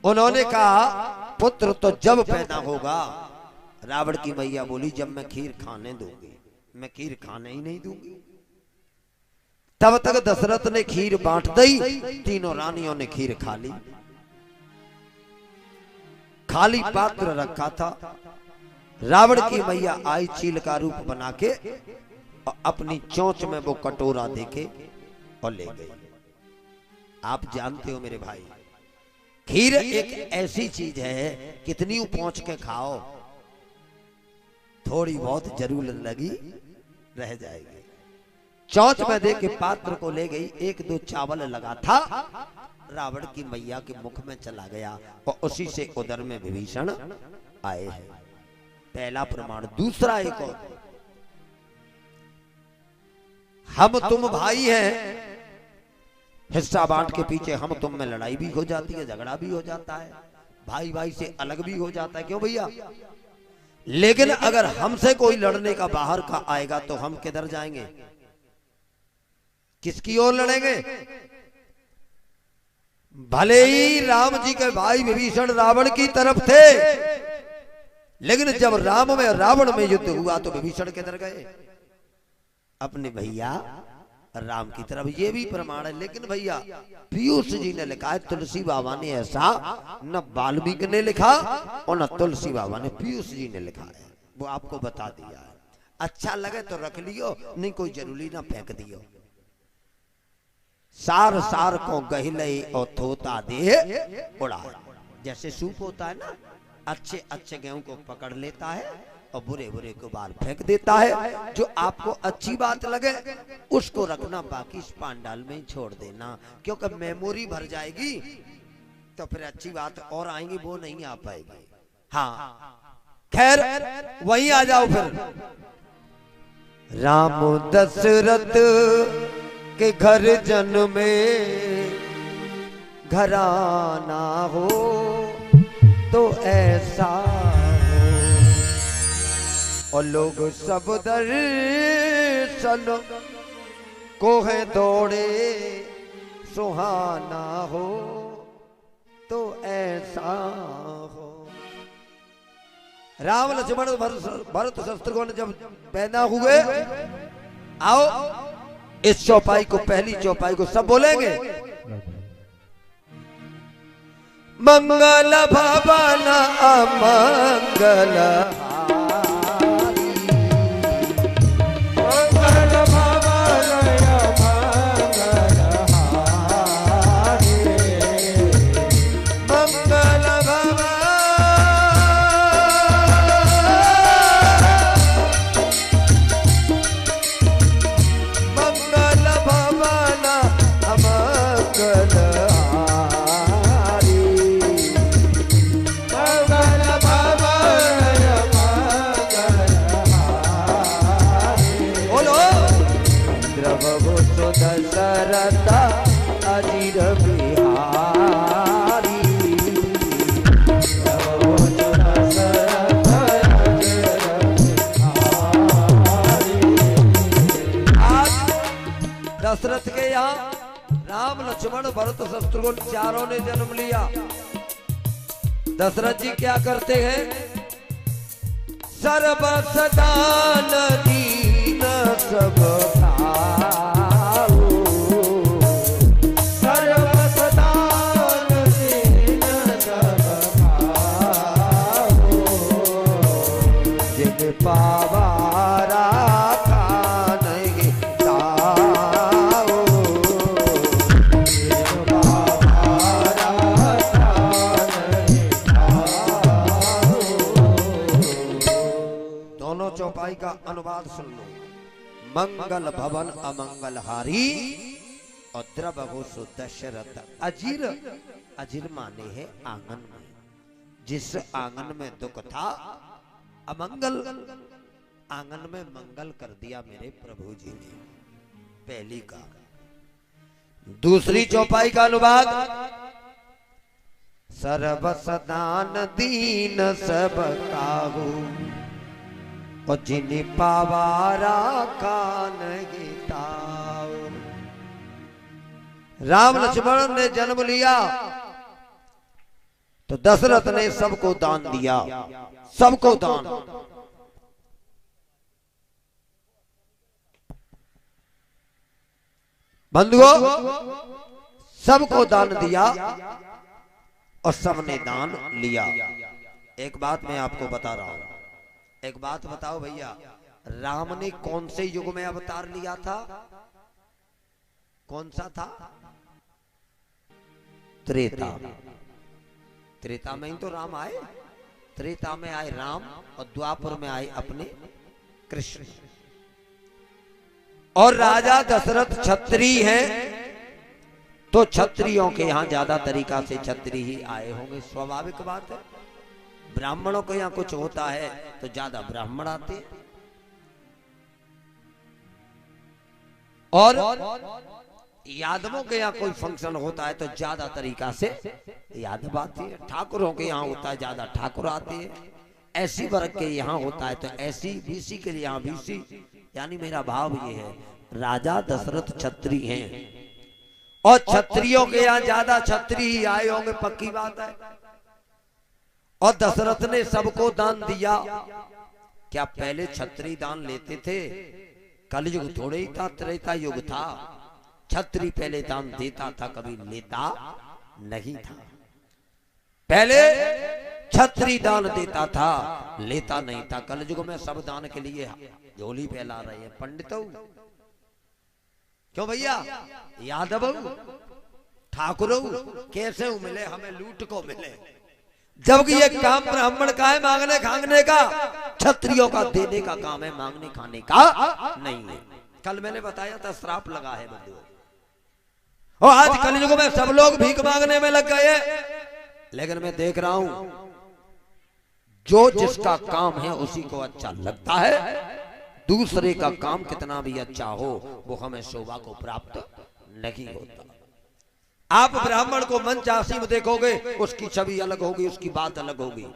उन्होंने कहा पुत्र तो जब पैदा होगा। रावण की मैया बोली जब मैं खीर खाने दूंगी। मैं खीर खाने ही नहीं दूंगी। तब तक दशरथ ने खीर बांट दी। तीनों रानियों ने खीर खा ली। खाली पात्र रखा था। रावण की मैया आई चील का रूप बना के और अपनी चोंच में वो कटोरा देके और ले गई। आप जानते हो मेरे भाई, खीर एक ऐसी चीज है कितनी पहुंच के खाओ थोड़ी बहुत जरूर लगी रह जाएगी। चोंच में दे के पात्र को ले गई। एक दो चावल लगा था, रावण की मैया के मुख में चला गया और उसी से उदर में विभीषण आए हैं। पहला प्रमाण। दूसरा एक और, हम तुम भाई हैं, हिस्सा बांट के पीछे हम तुम में लड़ाई भी हो जाती है, झगड़ा भी हो जाता है, भाई भाई से अलग भी हो जाता है, क्यों भैया? लेकिन अगर हमसे कोई लड़ने का बाहर का आएगा तो हम किधर जाएंगे? किसकी ओर लड़ेंगे? भले ही राम जी के भाई विभीषण रावण की तरफ थे, लेकिन जब राम में रावण में युद्ध हुआ तो विभीषण किधर गए? अपने भैया राम की तरफ। ये भी प्रमाण है। लेकिन भैया पीयूष जी ने लिखा है, तुलसी बाबा ने ऐसा न वाल्मीकि ने लिखा और न तुलसी बाबा ने, पीयूष जी ने लिखा है, वो आपको बता दिया है। अच्छा लगे तो रख लियो, नहीं कोई जरूरी ना फेंक दियो। सार सार को गहिले और थोता दे उड़ा। जैसे सूप होता है ना, अच्छे अच्छे गेहूं को पकड़ लेता है और बुरे बुरे को बाहर फेंक देता है। जो आपको अच्छी बात लगे उसको रखना, बाकी इस पांडाल में ही छोड़ देना, क्योंकि मेमोरी भर जाएगी तो फिर अच्छी बात और आएंगी वो नहीं आ पाएगी। हाँ खैर वहीं आ जाओ फिर। राम दशरथ के घर जन्मे, घराना हो तो ऐसा हो, और लोग सब दर्शन को है दौड़े, सुहाना हो तो ऐसा हो। राम लक्ष्मण भरत शत्रुघ्न जब पैदा हुए, आओ इस चौपाई को, पहली चौपाई को सब बोलेंगे। मंगल भवन अमंगल दशरथ के यहाँ राम लक्ष्मण भरत शत्रुघ्न चारों ने जन्म लिया। दशरथ जी क्या करते हैं? सर्व सदान दीन सब खाओ, सर्व सदान दीन सब खाओ, जिन पावारा चौपाई का अनुवाद सुन लो। मंगल भवन अमंगल हारी और द्रवहु सु दशरथ अजीर। अजीर माने है आंगन में, जिस आंगन में दुख था अमंगल आंगन में मंगल कर दिया मेरे प्रभु जी ने। पहली का। दूसरी चौपाई का अनुवाद, सर्व सदान दीन सब काहू, और जिन्हें पावारा कान गीताओ। राम लक्ष्मण ने जन्म लिया, तो दशरथ ने सबको दान दिया, सबको दान। बंधुओं, सबको दान दिया और सबने दान लिया। एक बात मैं आपको बता रहा हूं, एक बात बताओ भैया, राम ने कौन से युग में अवतार लिया था? कौन सा था? त्रेता। त्रेता में ही तो राम आए। त्रेता में आए राम और द्वापर में आए अपने कृष्ण। और राजा दशरथ क्षत्रिय हैं, तो क्षत्रियों के यहां ज्यादा तरीका से क्षत्रिय ही आए होंगे, स्वाभाविक बात है। ब्राह्मणों को यहां कुछ होता है तो ज्यादा ब्राह्मण आते हैं, और यादवों के यहाँ कोई फंक्शन होता है तो ज्यादा तरीका से यादव आते हैं। ठाकुरों के यहाँ होता है ज्यादा ठाकुर आते हैं। ऐसी वर्ग के यहाँ होता है तो ऐसी, बीसी के लिए यहाँ बीसी। यानी मेरा भाव ये है, राजा दशरथ क्षत्रिय हैं और क्षत्रियों के यहाँ ज्यादा क्षत्रिय ही आए होंगे, पक्की बात है। और दशरथ ने सबको दान दिया। क्या पहले क्षत्रिय दान लेते थे? कलयुग थोड़े ही था, त्रेता युग था। क्षत्रिय पहले दान देता था, कभी लेता नहीं था। पहले क्षत्रिय दान देता था, लेता नहीं था। कलयुग में सब दान के लिए झोली फैला रहे हैं। पंडितों, क्यों भैया? यादव ठाकुर कैसे मिले? हमें लूट को मिले, जबकि ये काम ब्राह्मण का है, मांगने खांगने का। क्षत्रियों का देने का काम है, मांगने खाने का नहीं है। कल मैंने बताया था श्राप लगा है बंधुओं, और आज कलयुग में सब लोग भीख मांगने में लग गए। लेकिन मैं देख रहा हूं, जो जिसका काम है उसी को अच्छा लगता है। दूसरे का काम कितना भी अच्छा हो, वो हमें शोभा को प्राप्त नहीं होता। आप ब्राह्मण को मंच आसी में देखोगे, उसकी छवि अलग होगी, उसकी बात अलग होगी।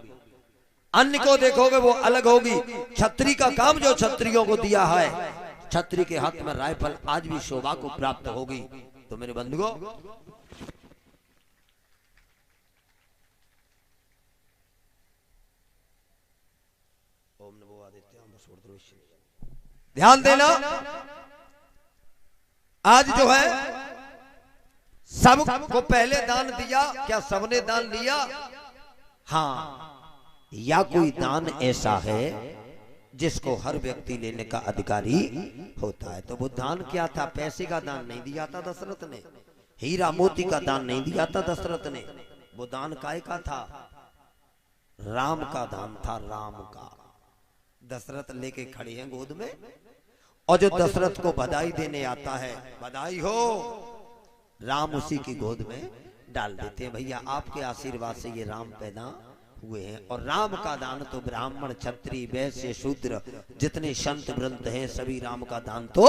अन्य को देखोगे वो अलग होगी। क्षत्रिय का काम जो क्षत्रियों को दिया है, क्षत्रिय के हाथ में राइफल आज भी शोभा को प्राप्त होगी। तो मेरे बंधुओं, ओम नमो आदित्य, ध्यान देना। आज जो है सबको पहले दान दिया। क्या सबने दान लिया? हाँ, या कोई दान ऐसा है जिसको हर व्यक्ति लेने का अधिकारी होता है। तो वो दान क्या था? पैसे का दान नहीं दिया था दशरथ ने, हीरा मोती का दान नहीं दिया था दशरथ ने। वो दान काय का था? राम का दान था, राम का। दशरथ लेके खड़े हैं गोद में, और जो दशरथ को बधाई देने आता है, बधाई हो, राम उसी की गोद में डाल देते हैं। भैया आपके आशीर्वाद से ये राम पैदा हुए हैं। और राम का दान तो ब्राह्मण, क्षत्रिय, वैश्य, शूद्र, जितने संत वृंद हैं सभी राम का दान तो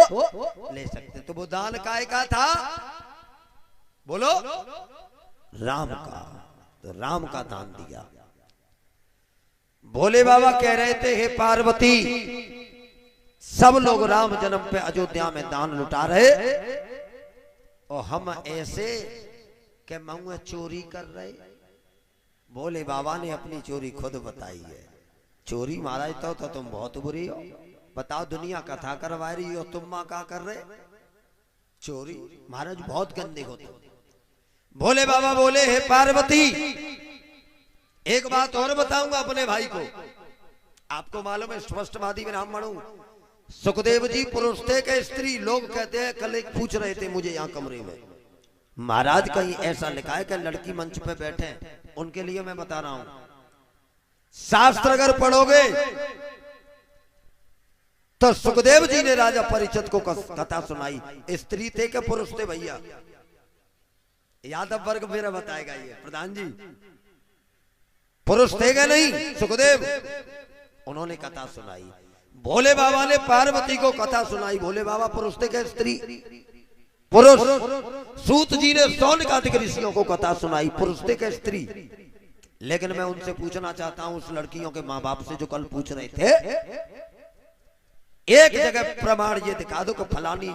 ले सकते। तो वो दान काय का था? बोलो, राम का। तो राम का दान दिया। भोले बाबा कह रहे थे, हे पार्वती, सब लोग राम जन्म पे अयोध्या में दान लुटा रहे, और हम ऐसे के मुँह चोरी कर रहे। भोले बाबा ने अपनी चोरी खुद बताई है। चोरी महाराज तो तुम बहुत बुरी हो। बताओ, दुनिया कथा करवा रही हो, तुम माँ क्या कर रहे? चोरी। महाराज बहुत गंदे हो तुम। भोले बाबा बोले, हे पार्वती, एक बात और बताऊंगा अपने भाई को। आपको मालूम है, स्पष्टवादी ब्राह्मण हूं। सुखदेव जी पुरुष थे के स्त्री? लोग कहते हैं, कल एक पूछ रहे थे मुझे यहाँ कमरे में, महाराज कहीं ऐसा लिखा है कि लड़की मंच पे बैठे? उनके लिए मैं बता रहा हूं, शास्त्र अगर पढ़ोगे तो सुखदेव जी ने राजा परीक्षित को कथा सुनाई। स्त्री थे कि पुरुष थे भैया? यादव वर्ग मेरा बताएगा ये। प्रधान जी, पुरुष थे क्या? नहीं, सुखदेव। उन्होंने कथा सुनाई। भोले बाबा ने पार्वती को कथा सुनाई। भोले बाबा पुरुष थे क्या स्त्री? पुरुष। सूत जी ने सौनकादिक ऋषियों को कथा सुनाई। पुरुष थे क्या स्त्री? लेकिन मैं उनसे पूछना चाहता हूं, उस लड़कियों के माँ बाप से जो कल पूछ रहे थे, एक जगह प्रमाण ये दिखा दो कि फलानी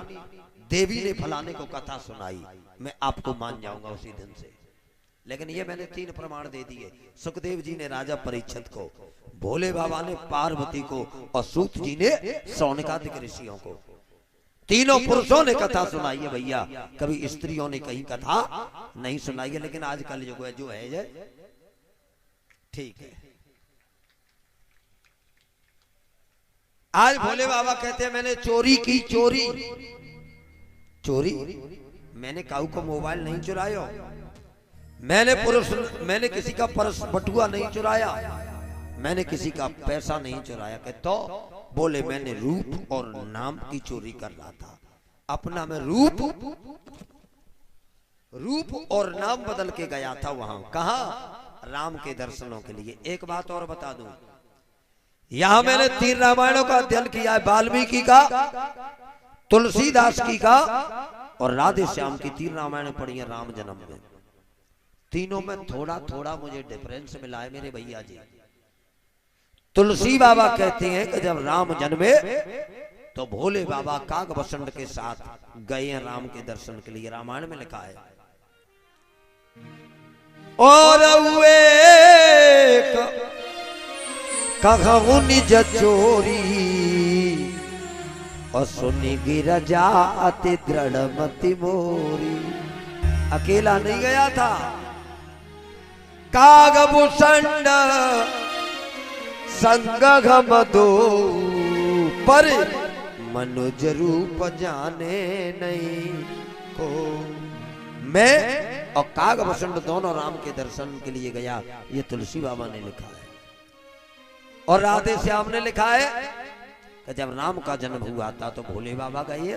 देवी ने फलाने को कथा सुनाई, मैं आपको मान जाऊंगा उसी दिन से। लेकिन ये मैंने 3 प्रमाण दे दिए। सुखदेव जी ने राजा परीक्षित को, भोले बाबा ने पार्वती को और सूत जी ने सौनकादिक ऋषियों को। तीनों पुरुषों ने कथा सुनाई है भैया, कभी स्त्रियों ने कहीं कथा नहीं सुनाई है। लेकिन आजकल जो है ठीक है। आज भोले बाबा कहते हैं मैंने चोरी की, चोरी मैंने काऊ को मोबाइल नहीं चुराया, मैंने किसी का पर्स बटुआ नहीं चुराया, मैंने किसी का पैसा नहीं चुराया। कि तो बोले मैंने रूप और नाम की चोरी कर रहा था। अपना मैं रूप और नाम बदल के गया था वहां। कहा? राम के दर्शनों के लिए। एक बात और बता दूं, यहां मैंने 3 रामायणों का अध्ययन किया है, वाल्मीकि का, तुलसीदास की का और राधे श्याम की 3 रामायण पढ़ी है राम जन्म में। तीनों में थोड़ा थोड़ा मुझे डिफरेंस मिला है मेरे भैया जी। तुलसी बाबा कहते हैं कि जब राम जन्मे तो भोले बाबा कागभूषण के साथ गए हैं राम के दर्शन के लिए, रामायण में लिखा है। और कहूं निज चोरी और सुनी गिरजा अति दृढ़ मति मोरी। अकेला नहीं गया था, कागभूषण संग घम दो पर मनुज रूप जाने नहीं को। मैं और कागभूषण दोनों राम के दर्शन के लिए गया, ये तुलसी बाबा ने लिखा है। और राधे श्याम ने लिखा है कि जब राम का जन्म हुआ था तो भोले बाबा गए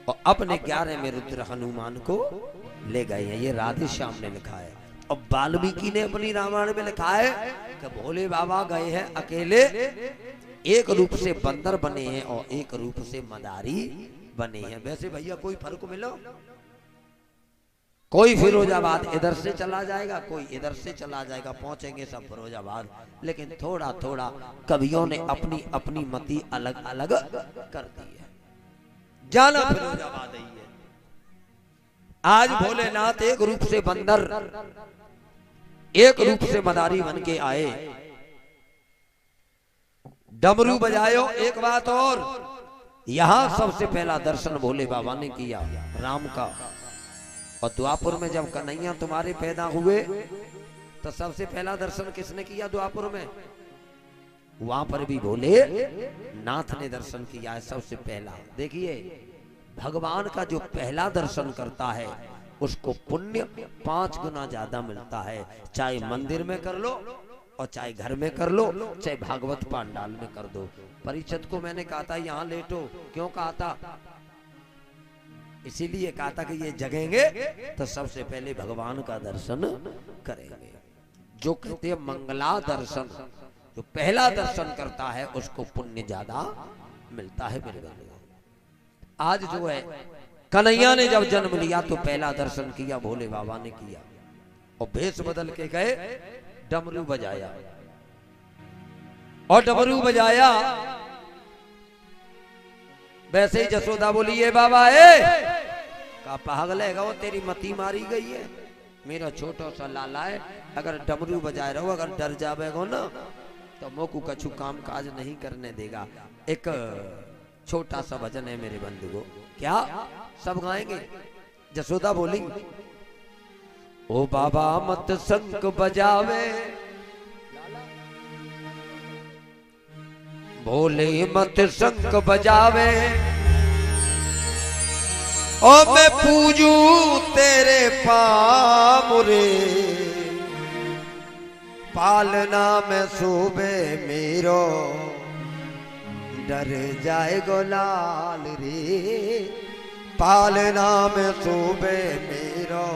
और अपने 11 में रुद्र हनुमान को ले गए हैं, ये राधे श्याम ने लिखा है। और वाल्मीकि ने अपनी रामायण में लिखा है कि भोले बाबा गए हैं अकेले, एक रूप से बंदर बने हैं और एक रूप से मदारी बने हैं। वैसे भैया कोई फर्क मिलो, कोई फिरोजाबाद इधर से चला जाएगा, कोई इधर से चला जाएगा, पहुंचेंगे सब फिरोजाबाद। लेकिन थोड़ा थोड़ा कवियों ने अपनी अपनी मति अलग अलग कर दी है। जाना फिरोजाबाद ही है। आज भोलेनाथ एक रूप से बंदर, एक रूप से मदारी बन के आए, डमरू बजायो। एक बात और, यहां सबसे पहला दर्शन भोले बाबा ने किया राम का। और द्वापुर में जब कन्हैया तुम्हारे पैदा हुए तो सबसे पहला दर्शन किसने किया द्वापुर में? वहां पर भी भोले नाथ ने दर्शन किया है सबसे पहला। देखिए, भगवान का जो पहला दर्शन करता है उसको पुण्य 5 गुना ज्यादा मिलता है, चाहे मंदिर में कर लो और चाहे घर में कर लो, चाहे भागवत पांडाल में कर दो। परीक्षित को मैंने कहा था यहाँ लेटो, क्यों कहा था? इसीलिए कहा था कि ये जगेंगे तो सबसे पहले भगवान का दर्शन करेंगे। जो कहते हैं मंगला दर्शन, जो पहला दर्शन करता है उसको पुण्य ज्यादा मिलता है मेरे बंधुओं। आज जो है कन्हैया ने जब जन्म लिया तो पहला दर्शन किया भोले बाबा ने किया और भेष बदल के गए, डमरू बजाया। और डमरू बजाया, वैसे ही जसोदा बोली ये बाबा है का पागल है, वो तेरी मती मारी गई है। मेरा छोटा सा लाला है, अगर डमरू बजाए रहो, अगर डर जावेगो ना तो मोकू कछु काम काज नहीं करने देगा। एक छोटा सा भजन है मेरे बंधु को, क्या सब गाएंगे? जसोदा बोली ओ बाबा मत शंख बजावे, भोले मत शंख बजावे, ओ मैं पूजू तेरे पामुरे, पालना में सूबे मेरो, डर जाए गो लाल रे, पालना में सूबे मेरो।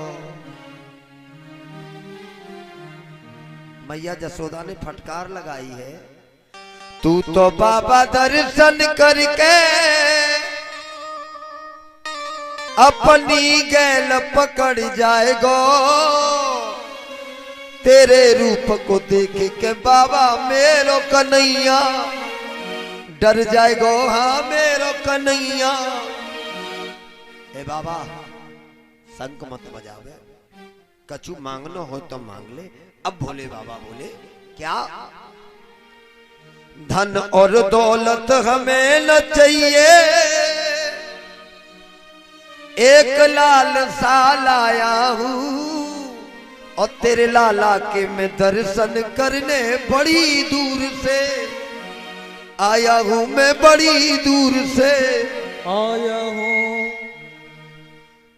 मैया जसोदा ने फटकार लगाई है, तू तो बाबा दर्शन करके अपनी गैल पकड़ जाएगो, तेरे रूप को देख के बाबा मेरो कन्हैया डर जाएगो, हाँ मेरो कन्हैया। ए बाबा शंख मत बजावे, कछु मांगना हो तो मांग ले। अब भोले बाबा बोले क्या? धन और दौलत हमें न चाहिए, एक लाल सा लाया हूँ और तेरे लाला के मैं दर्शन करने बड़ी दूर से आया हूँ, मैं बड़ी दूर से आया हूँ।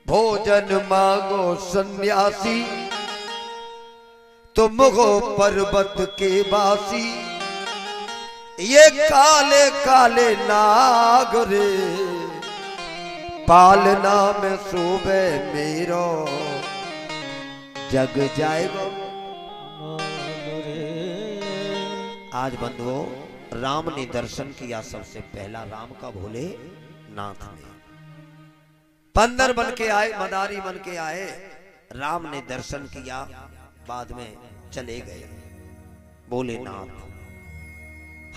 भोजन मांगो सन्यासी, तुम हो पर्वत के वासी, ये काले काले नाग रे पालना में सोवे मेरो जग जाएगा। आज बंधुओं, राम ने दर्शन किया सबसे पहला, राम का भोले नाथ ने। बंदर बन के आए, मदारी बन के आए, राम ने दर्शन किया, बाद में चले गए भोलेनाथ।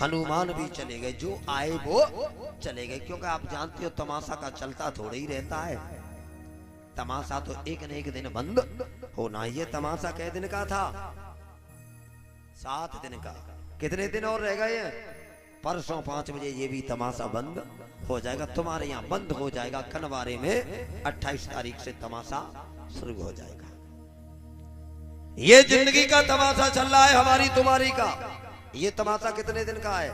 हनुमान भी चले गए, जो आए वो चले गए, क्योंकि आप जानते हो तमाशा का चलता थोड़ा ही रहता है। तमाशा तो एक न एक दिन बंद होना। ये तमाशा कै दिन का था? 7 दिन का। कितने दिन और रह गए? परसों 5 बजे ये भी तमाशा बंद हो जाएगा। तुम्हारे यहाँ बंद हो जाएगा खनवारे में 28 तारीख से तमाशा शुरू हो जाएगा। ये जिंदगी का तमाशा चल रहा है, हमारी तुम्हारी का। ये तमाशा कितने दिन का है?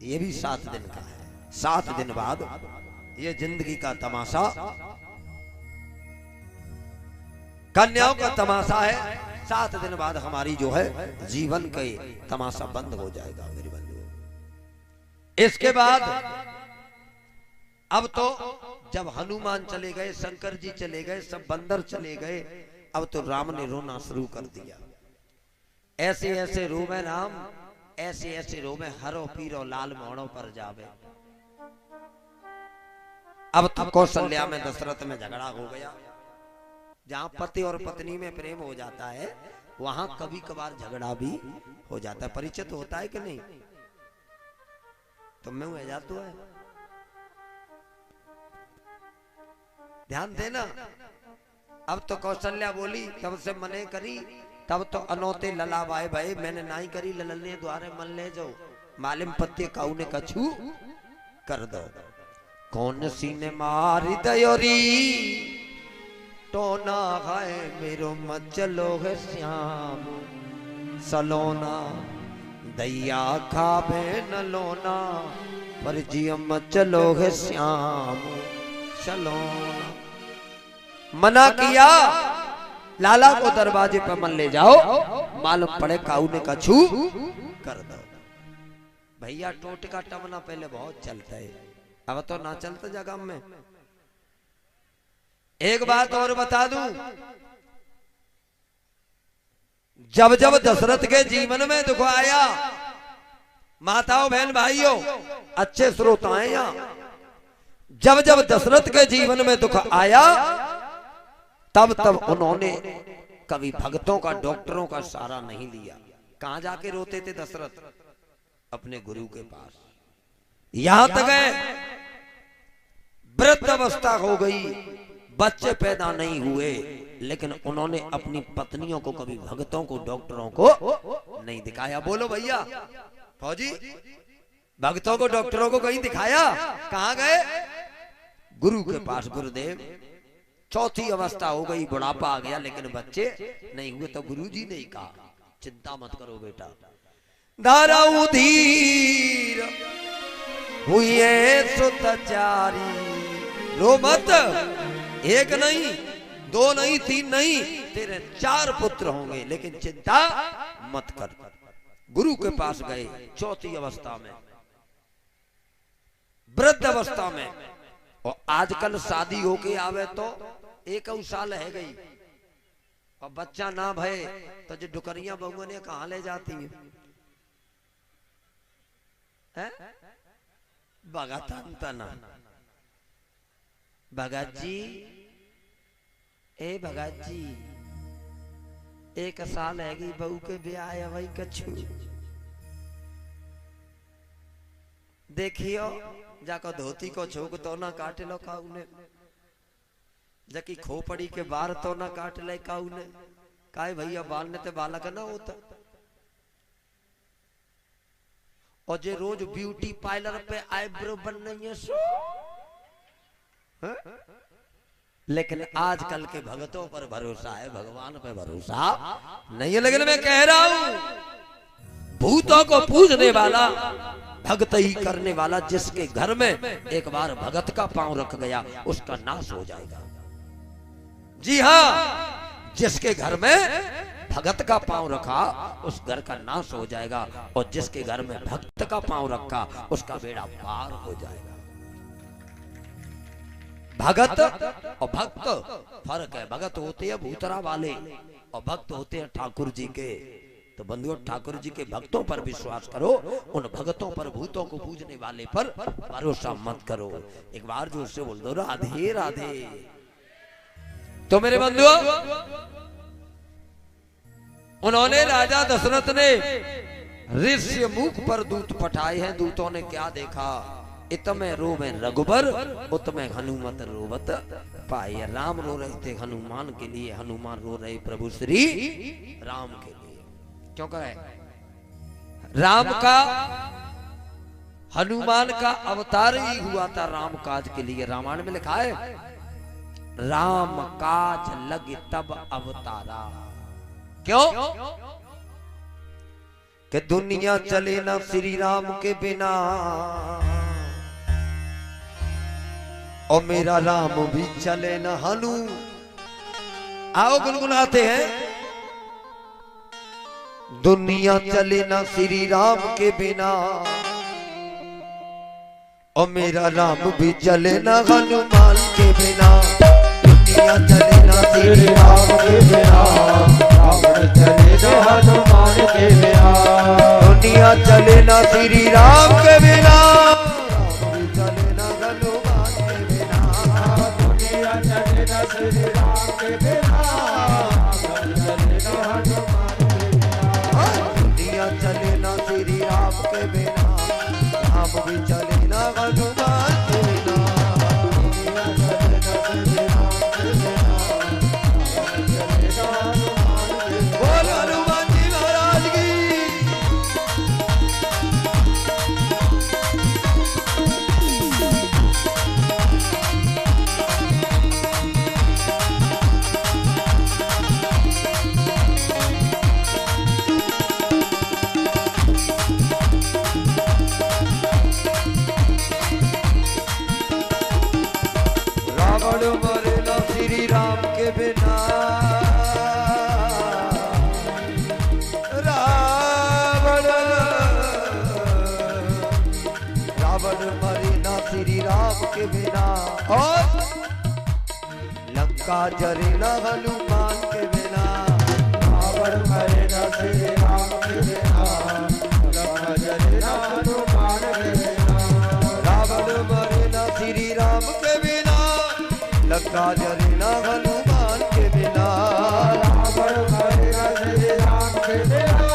ये भी 7 दिन का है। 7 दिन बाद ये जिंदगी का तमाशा, कन्याओं का तमाशा है। 7 दिन बाद हमारी जो है जीवन का तमाशा बंद हो जाएगा मेरे बंधुओं। इसके बाद अब तो जब हनुमान चले गए, शंकर जी चले गए, सब बंदर चले गए, अब तो राम ने रोना शुरू कर दिया। ऐसे ऐसे रोवे राम, ऐसे ऐसे रोवे हरो पीरो लाल मोड़ों पर जावे। अब तो कौशल्या में दशरथ में झगड़ा हो गया। जहां पति और पत्नी में प्रेम हो जाता है, वहां कभी कभार झगड़ा भी हो जाता है। परिचित होता है कि नहीं? तुम में हो जाता है, ध्यान देना। अब तो कौशल्या बोली, तब से मने करी, तब तो अनोते लला बाए भाई, मैंने नाई करी, ललने द्वारे मन ले जाओ, मालिम पत्ते काऊ ने कछू कर दो। कौन सी ने मारी दयोरी, टोना है मेरो मचलो है श्याम, सलोना दैया खावे न लोना, पर जियो मचलो है श्याम सलोना। मना किया, लाला को दरवाजे पर मन ले जाओ, मालूम पड़े काऊ ने कछू कर दो। भैया टोटका टमना पहले बहुत चलता है, अब तो ना चलता जगह में। एक बात और बता दूं, जब जब दशरथ के जीवन में दुख आया, माताओं बहन भाइयों अच्छे श्रोताएं यहाँ, जब जब दशरथ के जीवन में दुख आया, तब तब उन्होंने कभी भक्तों का, डॉक्टरों का सहारा नहीं लिया। कहां जाके रोते थे दशरथ? अपने गुरु के पास। यहां तक है वृद्ध अवस्था हो गई, बच्चे पैदा नहीं हुए, लेकिन उन्होंने अपनी पत्नियों को कभी भक्तों को, डॉक्टरों को नहीं दिखाया। बोलो भैया फौजी, भक्तों को, डॉक्टरों को कहीं दिखाया? कहां गए? गुरु के पास। गुरुदेव, चौथी अवस्था हो गई, बुढ़ापा आ गया, लेकिन बच्चे नहीं हुए। तो गुरुजी ने कहा, चिंता मत करो बेटा, धाराऊ धीर हुई सुतचारी, रो मत। एक नहीं, 2 नहीं, 3 नहीं, तेरे 4 पुत्र होंगे, लेकिन चिंता मत कर। गुरु के पास गए चौथी अवस्था में, वृद्ध अवस्था में। और आजकल शादी होके आवे तो 1 साल है गई, और बच्चा ना भय तो जो डुकरिया बहुओं ने कहा ले जाती है? भगत भगत जी, ए भगत जी, 1 साल है गई बहू के ब्याह, वही कछु देखियो, जाको धोती को छोक तो ना काटे लो खाऊ ने। जबकि खोपड़ी के बार तो ना काट ले काऊ ने काहे भैया बाल ने ते बालक ना होता। और जे रोज ब्यूटी पार्लर पे आईब्रो बन रही है सो है? लेकिन आजकल के भगतों पर भरोसा है, भगवान पे भरोसा नहीं है। लेकिन मैं कह रहा हूं भूतों को पूजने वाला, भगत ही करने वाला, जिसके घर में एक बार भगत का पांव रख गया उसका नाश हो जाएगा। जी हाँ, जिसके घर में भगत का पांव रखा उस घर का नाश हो जाएगा, और जिसके घर में भक्त का पांव रखा उसका बेड़ा पार हो जाएगा। भगत और भक्त फर्क है। भगत होते हैं भूतरा वाले और भक्त होते हैं ठाकुर जी के। तो बंधुओं, ठाकुर जी के भक्तों पर विश्वास करो, उन भक्तों पर, भूतों को पूजने वाले पर भरोसा मत करो। एक बार जो उससे बोल दो राधे राधे। तो मेरे बंधुओं, उन्होंने राजा दशरथ ने ऋषि मुख पर दूत पठाए हैं। दूतों ने क्या देखा? इतमे रोवे रघुबर उतमे हनुमत रोवत पाए। राम रो रहे थे हनुमान के लिए, हनुमान रो रहे प्रभु श्री राम के लिए। क्यों कहे? राम का, हनुमान का अवतार ही हुआ था राम काज के लिए। रामायण में लिखा है राम काज लग तब अवतारा। क्यों? कि दुनिया चले ना श्री राम के बिना, और मेरा राम भी चले ना हनु। आओ गुनगुनाते हैं। दुनिया चले ना श्री राम के बिना, और मेरा राम भी चले ना हनुमान के बिना। दुनिया चले ना श्री राम के बिना, रावण चले ना हनुमान के बिना। दुनिया चले ना श्री राम के बिना, राम भी चले ना हनुमान के बिना। दुनिया चले ना श्री राम के बिना, रावण चले ना हनुमान के बिना। दुनिया चले ना श्री राम के बिना, राम भी चले ना हनुमान के बिना। दुनिया चले ना श्री राम के बिना, राम चले ना हनुमान के बिना। बोल हनुमान जी महाराज की। रावण मरे ना श्री राम के बिना, रावण मरे ना श्री राम के बिना। और लंका जरे ना हनुमान के बिना। रावण मरे ना श्री राम के बिना, लंका जरे ना हनुमान के बिना। रावण मरे ना श्री राम के बिना, लंका जरे ना हनुमान के बिना। रावण मरे ना श्री राम के बिना,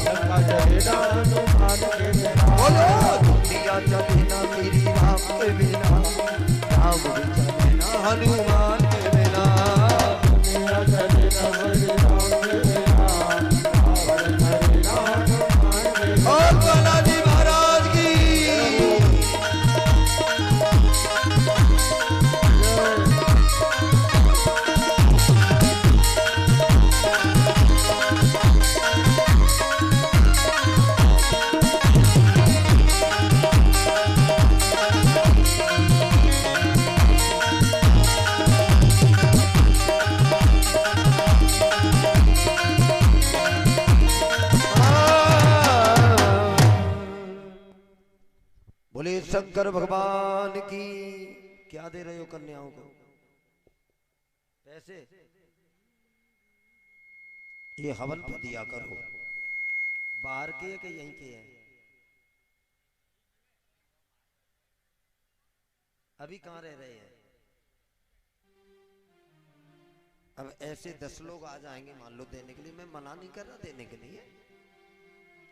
लंका जरे ना हनुमान के बिना। बोलो दुनिया चले ना श्री राम के बिना, राम भी चले ना हनुमान के बिना। दुनिया चले ना श्री राम के बिना, रावण चले ना हनुमान के बिना। और बालाजी महाराज की। बोले शंकर भगवान की। क्या दे रहे हो कन्याओं को? पैसे? ये हवन पर दिया करो। बाहर के कि यहीं के हैं? अभी कहाँ रह रहे हैं? अब ऐसे 10 लोग आ जाएंगे मान लो देने के लिए। मैं मना नहीं कर रहा देने के लिए,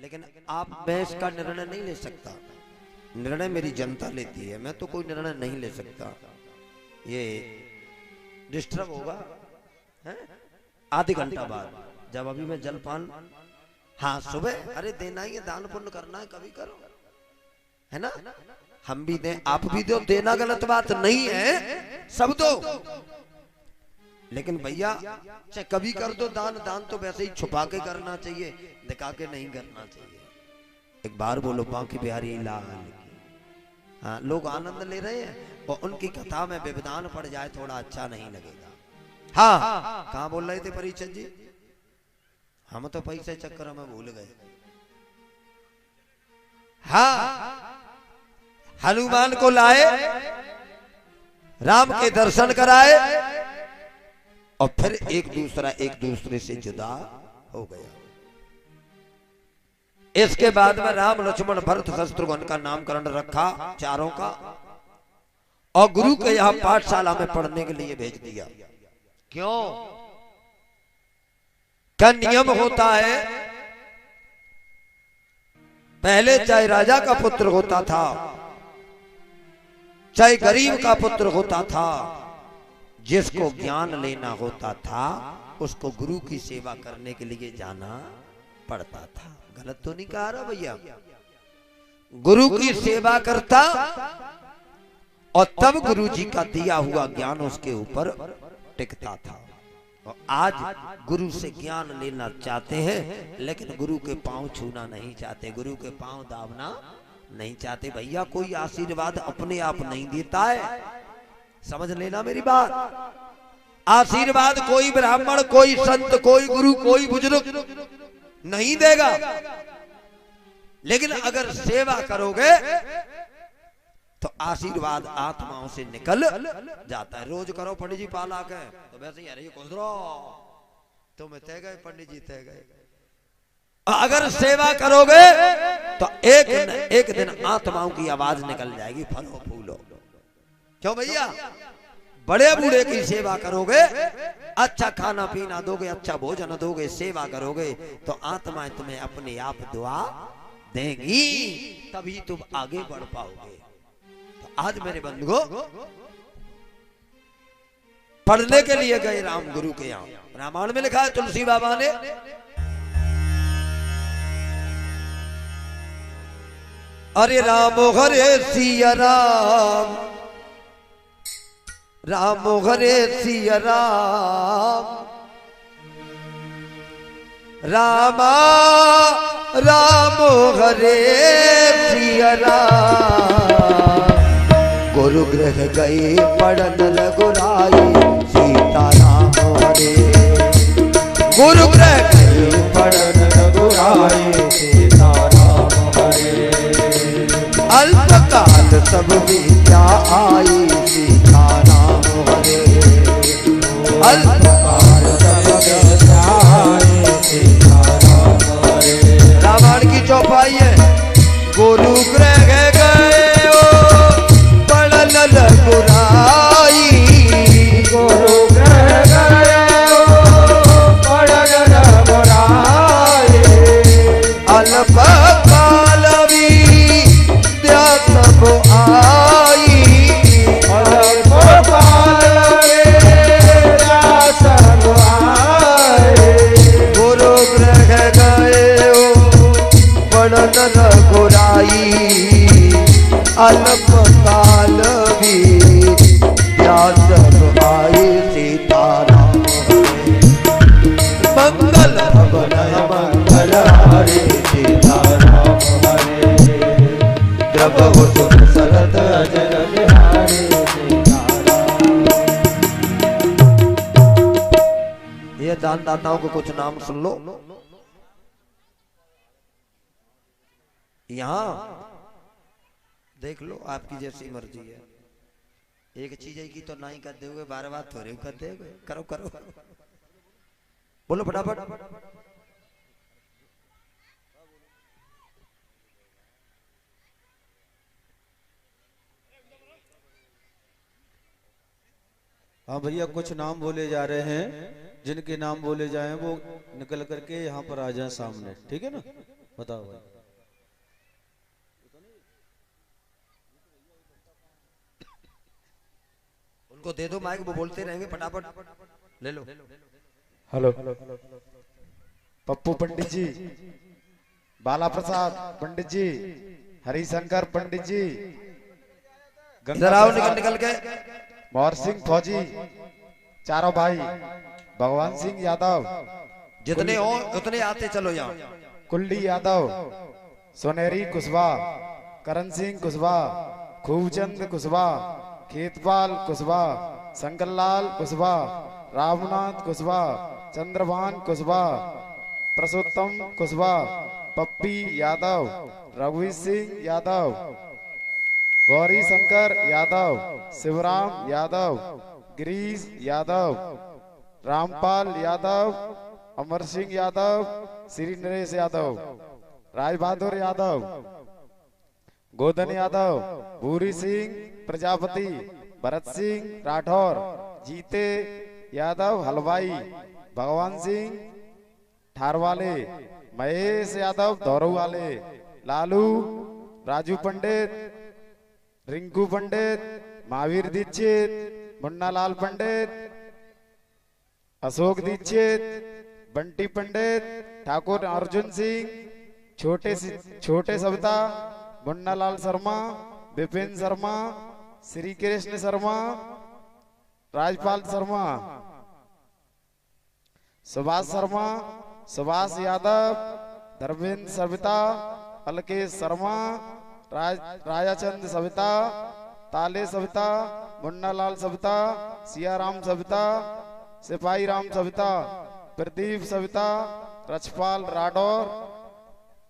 लेकिन आप मैं इसका निर्णय नहीं ले सकता। निर्णय मेरी जनता लेती है, मैं तो कोई निर्णय नहीं ले सकता। ये डिस्टर्ब होगा हैं? आधे घंटा बाद जब अभी मैं जलपान, हाँ सुबह, अरे देना ही है, दान पुण्य करना है, कभी करो, है ना? हम भी दें, आप भी दो, देना गलत बात नहीं है, सब दो, लेकिन भैया चाहे कभी कर दो दान। दान तो वैसे ही छुपा के करना चाहिए, दिखा के नहीं करना चाहिए। एक बार बोलो बांके बिहारी लाल की। हाँ, लोग आनंद ले रहे हैं और उनकी कथा में व्यवधान पड़ जाए थोड़ा अच्छा नहीं लगेगा। हाँ, कहाँ बोल रहे थे परिचय जी? हम तो पैसे चक्कर में भूल गए। हाँ, हनुमान को लाए, राम के दर्शन कराए और फिर एक दूसरे से जुदा हो गया। इसके बाद में राम लक्ष्मण भरत शत्रुघ्न का नामकरण रखा चारों का, और गुरु के यहां पाठशाला में पढ़ने के लिए भेज दिया। क्यों? क्या नियम होता है, पहले चाहे राजा का पुत्र होता था, चाहे गरीब का पुत्र होता था, जिसको ज्ञान लेना होता था उसको गुरु की सेवा करने के लिए जाना पड़ता था। गलत तो नहीं कह रहा भैया? गुरु की सेवा करता और तब गुरु जी का दिया हुआ ज्ञान उसके ऊपर टिकता था। और आज गुरु से ज्ञान लेना चाहते हैं लेकिन गुरु के पांव छूना नहीं चाहते, गुरु के पांव दाबना नहीं चाहते। भैया कोई आशीर्वाद अपने आप नहीं देता है, समझ लेना मेरी बात। आशीर्वाद कोई ब्राह्मण, कोई संत, कोई गुरु, कोई बुजुर्ग नहीं देगा, लेकिन अगर सेवा करोगे तो आशीर्वाद आत्माओं से निकल जाता है। रोज करो पंडित जी पाला के तो वैसे ही अरे गुजरो तुम तय गए, पंडित जी तय गए। अगर सेवा करोगे तो एक दिन आत्माओं की आवाज निकल जाएगी, फलो फूलो। क्यों भैया? बड़े बूढ़े की सेवा करोगे, अच्छा खाना पीना दोगे, अच्छा भोजन दोगे, सेवा करोगे तो आत्माएं तुम्हें अपने आप दुआ देंगी, तभी तुम आगे बढ़ पाओगे। तो आज मेरे बंधुओं पढ़ने के लिए गए राम गुरु के यहाँ। रामायण में लिखा है तुलसी बाबा ने, अरे राम हरे सिया राम, राम हरे सिया राम, रामा राम हरे सिया राम। गुरु गृह गए पढ़न रघुराई, सीता राम हरे। गुरु गृह गए पढ़न रघुराई, सीता राम हरे। अल्पकाल सब विद्या आई, सीता राम हरे। अल्पकाल सब विद्या आई, सीता राम हरे। रामायण की चौपाई है, गुरु गृह गए पढ़न रघुराई, गुरु गृह गए पढ़न रघुराई। अल्पकाल विद्या सब आई, अल्पकाल विद्या सब आई। गुरु गृह गए पढ़न रघुराई, अल्पकाल विद्या सब आई, सीताराम हरे। मंगल भवन मंगल हरे, सीताराम हरे। द्रवहु सुख सरत अजर बिहारी, सीताराम। ये दानदाताओं को कुछ नाम सुन लो। यहाँ देख लो, आपकी जैसी मर्जी है। एक चीज है कि तो नहीं कर दोगे, बार बार थोड़े कर दोगे। करो करो बोलो फटाफट। हाँ भैया, कुछ नाम बोले जा रहे हैं, जिनके नाम बोले जाए वो निकल करके यहाँ पर आ जाए सामने, ठीक है ना? बताओ भाई। उनको दे दो माइक, वो बोलते रहेंगे फटाफट। ले लो। हेलो, पप्पू पंडित जी, बाला प्रसाद पंडित जी, हरिशंकर पंडित जी, इधर आओ, निकल निकल के। मोहर सिंह फौजी, चारों भाई, भगवान सिंह यादव, जितने हो उतने आते चलो यहाँ। कुल्ली यादव, सोनेरी कुशवाहा, करण सिंह कुशवाहा, खूबचंद कुशवाहा, खेतपाल कुशवाहा, शंकरलाल कुशवाहा, रामनाथ कुशवाहा, चंद्रभान कुशवाहा, प्रसोत्तम कुशवाहा, पप्पी यादव, रघुवीर सिंह यादव, गौरी शंकर यादव, शिवराम यादव, गिरीश यादव, रामपाल यादव, अमर सिंह यादव, श्री नरेश यादव, राज बहादुर यादव, गोदन यादव, भूरी सिंह प्रजापति, भरत सिंह राठौर, जीते यादव हलवाई, भगवान सिंह ठारवाले, महेश यादव धौरऊ वाले, लालू, राजू पंडित, रिंकू पंडित, महावीर दीक्षित, मुन्ना लाल पंडित, अशोक दीक्षित, बंटी पंडित, ठाकुर अर्जुन सिंह, छोटे सविता, मुन्ना लाल शर्मा, विपिन शर्मा, श्री कृष्ण शर्मा, राजपाल शर्मा, सुभाष शर्मा, सुभाष यादव, धर्मेंद्र सविता, अलकेश शर्मा, राजाचंद सविता, ताले सविता, मुन्ना लाल सविता, सियाराम सविता, सिपाही Ram Savita, Pradeep Savita, Rachhpal Rathore,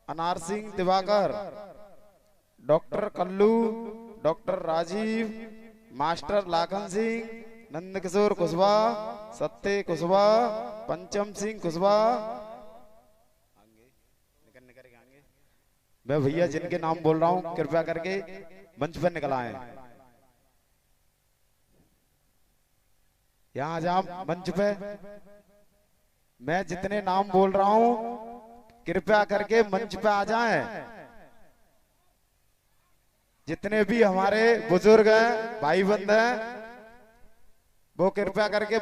Anar Singh Diwakar, doctor Kallu, doctor Rajeev, master Lakhan Singh, Nandkishore Kushwaha, Satya Kushwaha, पंचम सिंह कुशवाहा। मैं भैया जिनके नाम बोल रहा हूं कृपया करके मंच पर निकल आए। यहां जा मंच पे। मैं जितने नाम बोल रहा हूं कृपया करके मंच पे आ जाएं। जितने भी हमारे बुजुर्ग हैं, भाई बंद हैं, वो कृपया करके